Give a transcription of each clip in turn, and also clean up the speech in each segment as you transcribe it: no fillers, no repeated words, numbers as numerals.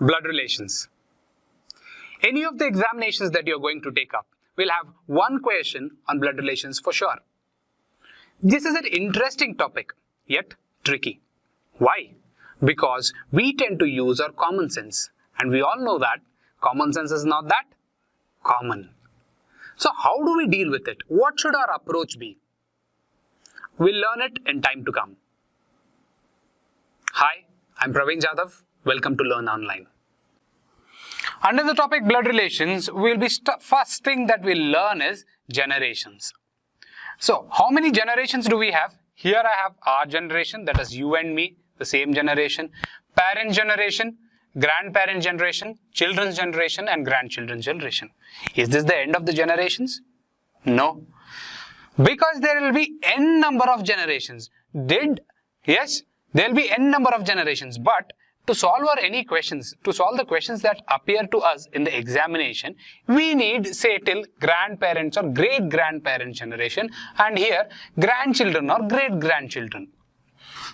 Blood relations. Any of the examinations that you're going to take up will have one question on blood relations for sure. This is an interesting topic, yet tricky. Why? Because we tend to use our common sense, and we all know that common sense is not that common. So how do we deal with it? What should our approach be? We'll learn it in time to come. Hi, I'm Praveen Jadhav. Welcome to Learn Online. Under the topic blood relations, first thing that we'll learn is generations. So, how many generations do we have? Here I have our generation, that is you and me, the same generation. Parent generation, grandparent generation, children's generation and grandchildren's generation. Is this the end of the generations? No. Because there will be n number of generations. Yes, there will be n number of generations, but to solve the questions that appear to us in the examination, we need say till grandparents or great-grandparent generation, and here grandchildren or great-grandchildren.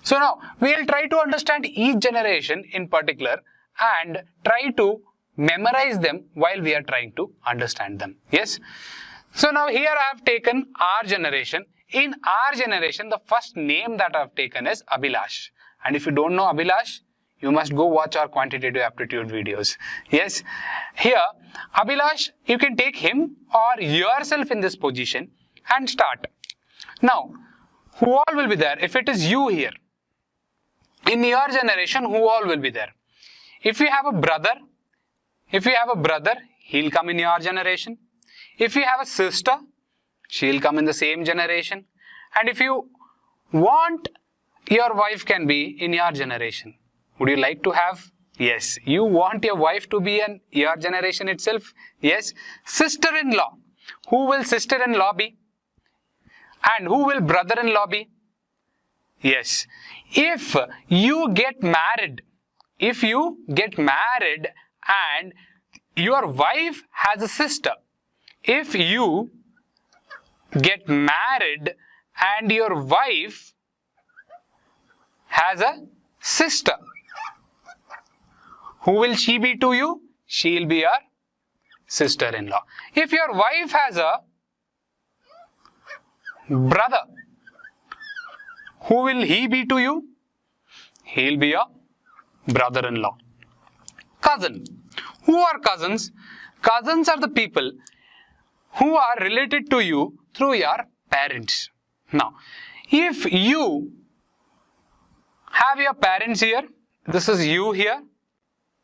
So now we will try to understand each generation in particular and try to memorize them while we are trying to understand them. Yes. So now here I have taken our generation. In our generation, the first name that I have taken is Abhilash. And if you don't know Abhilash, you must go watch our quantitative aptitude videos. Yes. Here, Abhilash, you can take him or yourself in this position and start. Now, who all will be there? If it is you here, in your generation, who all will be there? If you have a brother, he'll come in your generation. If you have a sister, she'll come in the same generation. And if you want, your wife can be in your generation. Would you like to have? Yes. You want your wife to be in your generation itself? Yes. Sister-in-law. Who will sister-in-law be? And who will brother-in-law be? Yes. If you get married and your wife has a sister, if you get married and your wife has a sister, who will she be to you? She'll be your sister-in-law. If your wife has a brother, who will he be to you? He'll be your brother-in-law. Cousin. Who are cousins? Cousins are the people who are related to you through your parents. Now, if you have your parents here, this is you here.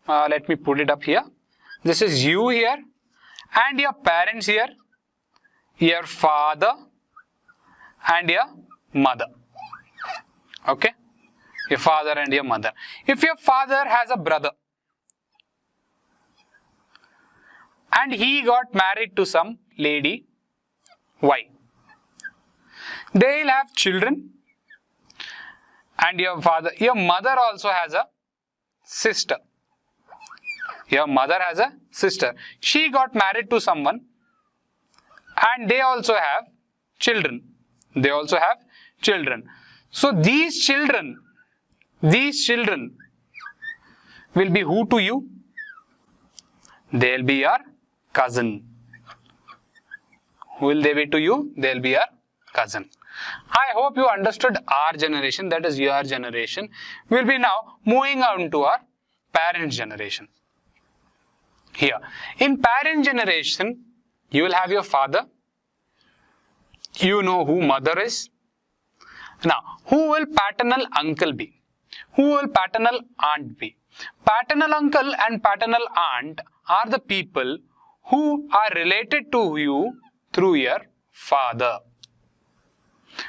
Let me put it up here. This is you here and your parents here, your father and your mother. Okay? Your father and your mother. If your father has a brother and he got married to some lady, why? They'll have children, and your mother also has a sister. Your mother has a sister. She got married to someone and they also have children. So these children will be who to you? They'll be your cousin. Who will they be to you? They'll be your cousin. I hope you understood our generation, that is your generation. We'll be now moving on to our parents' generation. Here, in parent generation, you will have your father. You know who mother is. Now, who will paternal uncle be? Who will paternal aunt be? Paternal uncle and paternal aunt are the people who are related to you through your father.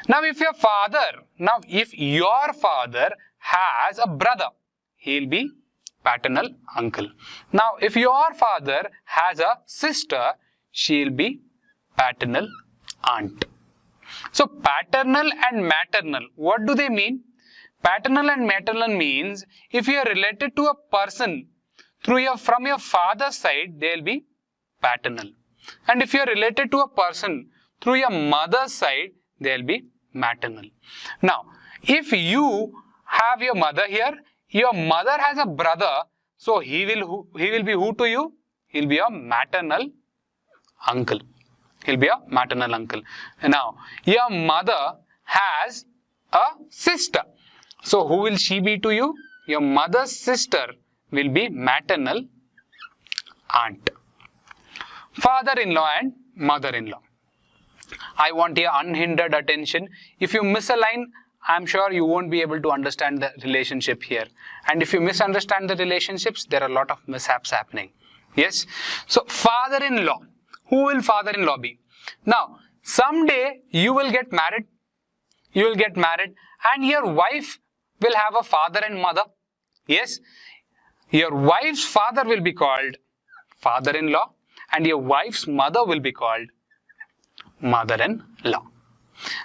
Now, if your father has a brother, he'll be paternal uncle. Now, if your father has a sister, she'll be paternal aunt. So, paternal and maternal, what do they mean? Paternal and maternal means if you are related to a person from your father's side, they'll be paternal. And if you are related to a person through your mother's side, they'll be maternal. Now, if you have your mother here, your mother has a brother, So he will be who to you? He'll be a maternal uncle. He'll be a maternal uncle. Now, your mother has a sister. So who will she be to you? Your mother's sister will be maternal aunt. Father-in-law and mother-in-law. I want your unhindered attention. If you miss a line, I'm sure you won't be able to understand the relationship here. And if you misunderstand the relationships, there are a lot of mishaps happening. Yes. So father-in-law. Who will father-in-law be? Now, someday you will get married. You will get married and your wife will have a father and mother. Yes. Your wife's father will be called father-in-law and your wife's mother will be called mother-in-law.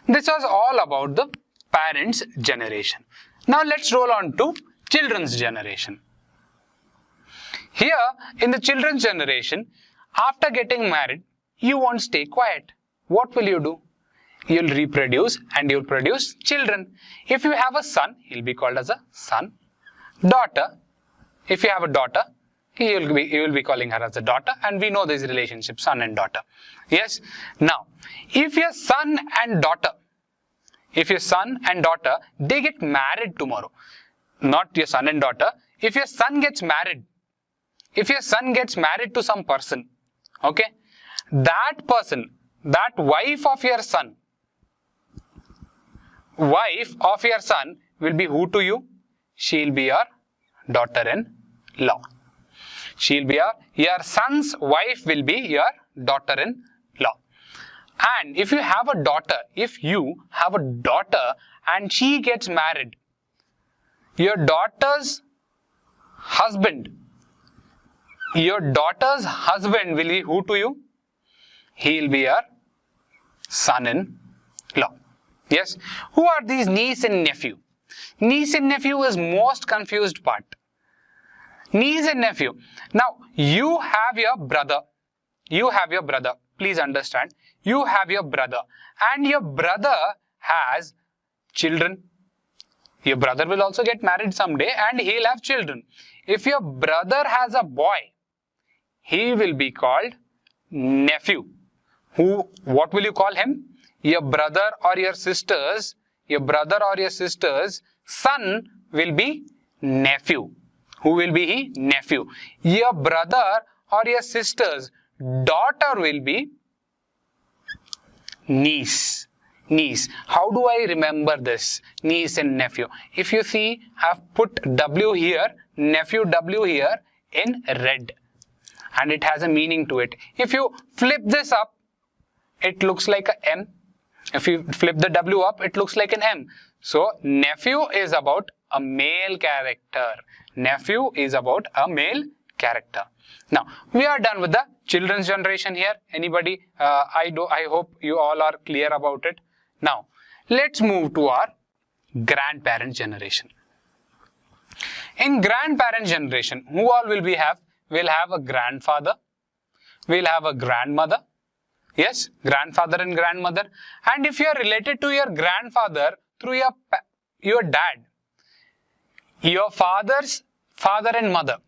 This was all about the parents' generation. Now let's roll on to children's generation. Here in the children's generation, after getting married, you won't stay quiet. What will you do? You'll reproduce and you'll produce children. If you have a son, he'll be called as a son. Daughter, if you have a daughter, you will be calling her as a daughter, and we know this relationship, son and daughter. Yes. Now, if your son and daughter, they get married tomorrow, not your son and daughter, if your son gets married to some person, okay, that person, that wife of your son will be who to you? She'll be your daughter-in-law. Your son's wife will be your daughter-in-law. And if you have a daughter and she gets married, your daughter's husband will be who to you? He'll be your son-in-law. Yes. Who are these niece and nephew? Niece and nephew is most confused part. Niece and nephew. Now, you have your brother. Please understand. You have your brother. And your brother has children. Your brother will also get married someday and he'll have children. If your brother has a boy, he will be called nephew. What will you call him? Your brother or your sister's son will be nephew. Who will be he? Nephew. Your brother or your sister's daughter will be niece. How do I remember this? Niece and nephew. If you see, I've put W here, nephew W here in red. And it has a meaning to it. If you flip this up, it looks like a M. If you flip the W up, it looks like an M. So, nephew is about a male character. Nephew is about a male character. Now, we are done with the children's generation here. Anybody? I hope you all are clear about it. Now, let's move to our grandparent generation. In grandparent generation, who all will we have? We'll have a grandfather. We'll have a grandmother. Yes, grandfather and grandmother. And if you are related to your grandfather through your dad, your father's father and mother,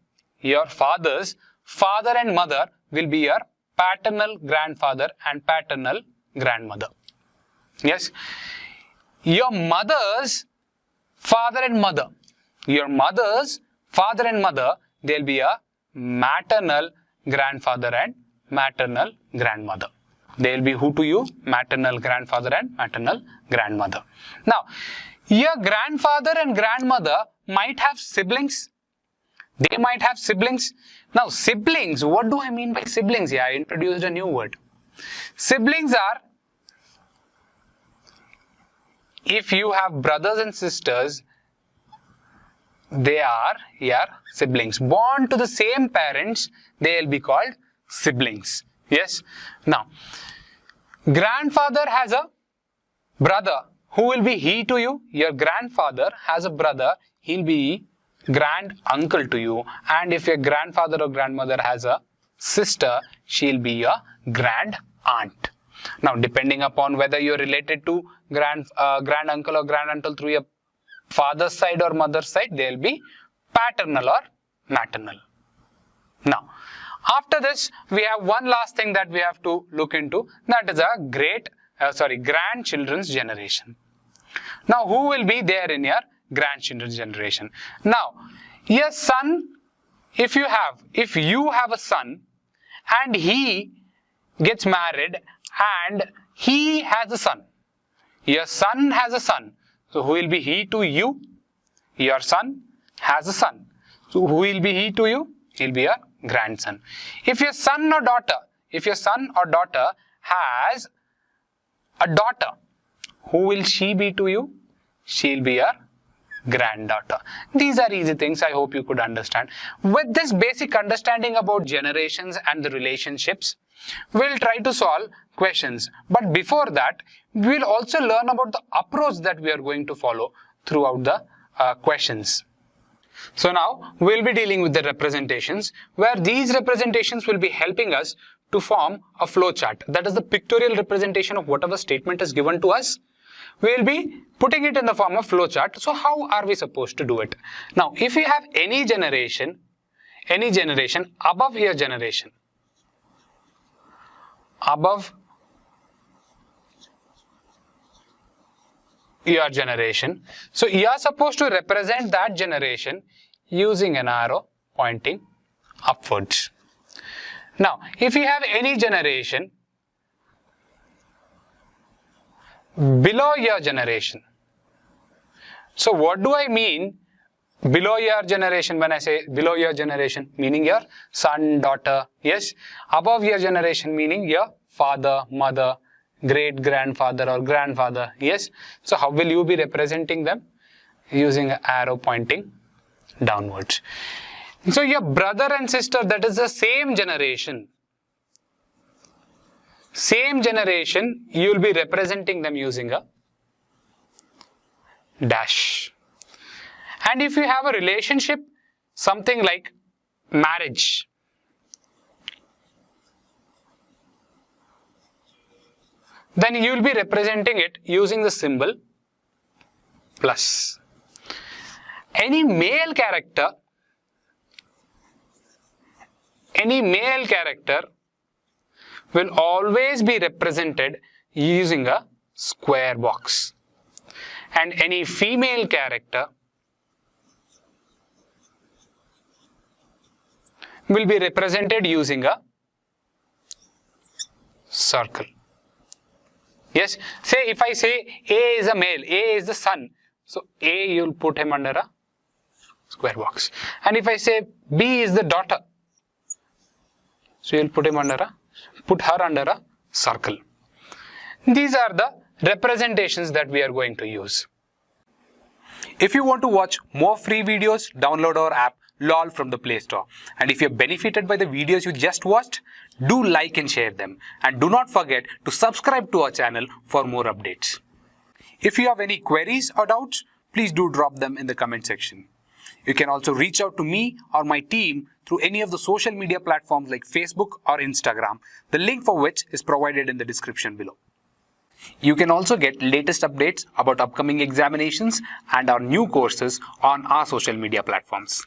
your father's father and mother will be your paternal grandfather and paternal grandmother. Yes, your mother's father and mother, they'll be a maternal grandfather and maternal grandmother. They will be who to you? Maternal grandfather and maternal grandmother. Now, your grandfather and grandmother might have siblings. They might have siblings. Now, siblings, what do I mean by siblings? Yeah, I introduced a new word. Siblings are, if you have brothers and sisters, they are your siblings. Born to the same parents, they will be called siblings. Yes. Now, grandfather has a brother. Who will be he to you? Your grandfather has a brother. He'll be grand uncle to you. And if your grandfather or grandmother has a sister, she'll be your grand aunt. Now, depending upon whether you're related to grand uncle or grand uncle through your father's side or mother's side, they'll be paternal or maternal. Now, after this, we have one last thing that we have to look into, that is a grandchildren's generation. Now, who will be there in your grandchildren's generation? Now, your son, if you have a son and he gets married and he has a son, your son has a son, so who will be he to you? Your son has a son, so who will be he to you? He will be your grandson. If your son or daughter has a daughter, who will she be to you? She will be your granddaughter. These are easy things. I hope you could understand. With this basic understanding about generations and the relationships, we'll try to solve questions. But before that, we'll also learn about the approach that we are going to follow throughout the questions. So now we'll be dealing with the representations, where these representations will be helping us to form a flow chart. That is the pictorial representation of whatever statement is given to us. We'll be putting it in the form of flow chart. So how are we supposed to do it? Now, if you have any generation above your generation, so you are supposed to represent that generation using an arrow pointing upwards. Now, if you have any generation below your generation, so what do I mean below your generation? When I say below your generation, meaning your son, daughter, yes. Above your generation, meaning your father, mother, great grandfather or grandfather, yes. So how will you be representing them? Using an arrow pointing downwards. So your brother and sister, that is the same generation, you will be representing them using a dash. And if you have a relationship, something like marriage, then you will be representing it using the symbol plus. Any male character will always be represented using a square box, and any female character will be represented using a circle. Yes, say if I say A is a male, A is the son, so A you will put him under a square box. And if I say B is the daughter, so you will put her under a circle. These are the representations that we are going to use. If you want to watch more free videos, download our app LOL from the Play Store. And if you're benefited by the videos you just watched, do like and share them. And do not forget to subscribe to our channel for more updates. If you have any queries or doubts, please do drop them in the comment section. You can also reach out to me or my team through any of the social media platforms like Facebook or Instagram, the link for which is provided in the description below. You can also get latest updates about upcoming examinations and our new courses on our social media platforms.